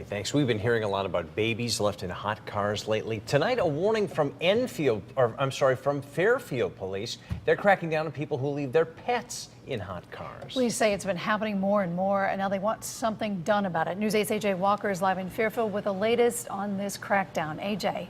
thanks. We've been hearing a lot about babies left in hot cars lately. Tonight, a warning from from Fairfield police. They're cracking down on people who leave their pets in hot cars. Police say it's been happening more and more, and now they want something done about it. News 8's AJ Walker is live in Fairfield with the latest on this crackdown. AJ.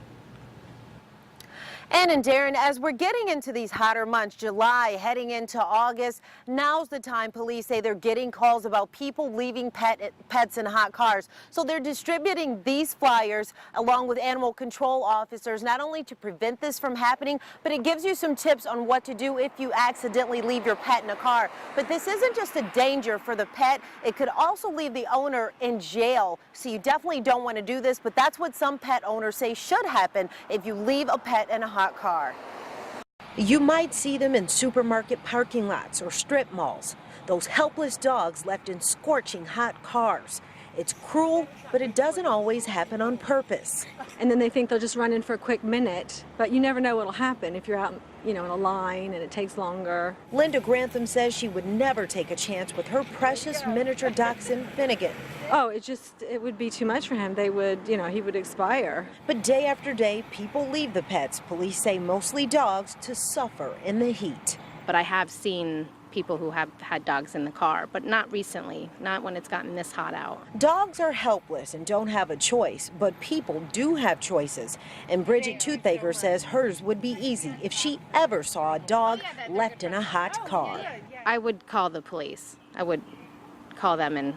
And Darren, as we're getting into these hotter months, July, heading into August, now's the time police say they're getting calls about people leaving pets in hot cars. So they're distributing these flyers along with animal control officers, not only to prevent this from happening, but it gives you some tips on what to do if you accidentally leave your pet in a car. But this isn't just a danger for the pet. It could also leave the owner in jail. So you definitely don't want to do this, but that's what some pet owners say should happen if you leave a pet in a hot car. You might see them in supermarket parking lots or strip malls. Those helpless dogs left in scorching hot cars. It's cruel, but it doesn't always happen on purpose. And then they think they'll just run in for a quick minute, but you never know what'll happen if you're out, in a line and it takes longer. Linda Grantham says she would never take a chance with her precious miniature dachshund Finnegan. Oh, it would be too much for him. He would expire. But day after day, people leave the pets, police say mostly dogs, to suffer in the heat. But I have seen people who have had dogs in the car, but not recently, not when it's gotten this hot out. Dogs are helpless and don't have a choice, but people do have choices. And Bridget Toothaker says hers would be easy if she ever saw a dog left in a hot car. I would call the police. I would call them and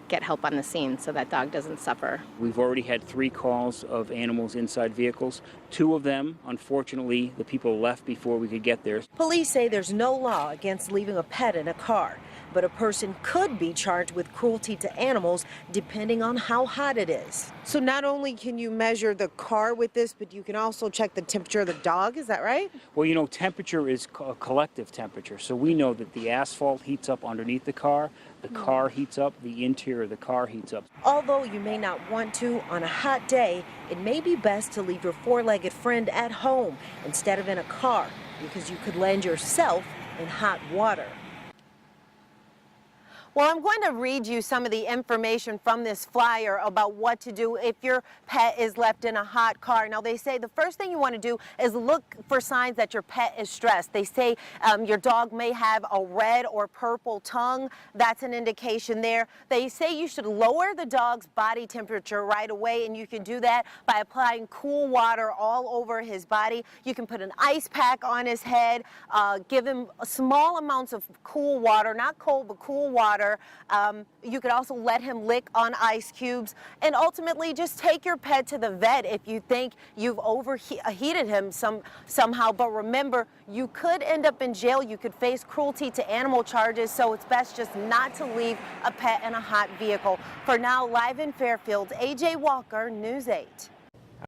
get help on the scene so that dog doesn't suffer. We've already had 3 calls of animals inside vehicles. 2 of them, unfortunately, the people left before we could get there. Police say there's no law against leaving a pet in a car, but a person could be charged with cruelty to animals depending on how hot it is. So not only can you measure the car with this, but you can also check the temperature of the dog, is that right? Well, temperature is a collective temperature, so we know that the asphalt heats up underneath the car heats up, the interior of the car heats up. Although you may not want to, on a hot day, it may be best to leave your 4-legged friend at home instead of in a car, because you could land yourself in hot water. Well, I'm going to read you some of the information from this flyer about what to do if your pet is left in a hot car. Now, they say the first thing you want to do is look for signs that your pet is stressed. They say your dog may have a red or purple tongue. That's an indication there. They say you should lower the dog's body temperature right away, and you can do that by applying cool water all over his body. You can put an ice pack on his head, give him small amounts of cool water, not cold, but cool water. You could also let him lick on ice cubes, and ultimately just take your pet to the vet if you think you've overheated him somehow. But remember, you could end up in jail. You could face cruelty to animal charges, so it's best just not to leave a pet in a hot vehicle. For now, live in Fairfield, AJ Walker, News 8.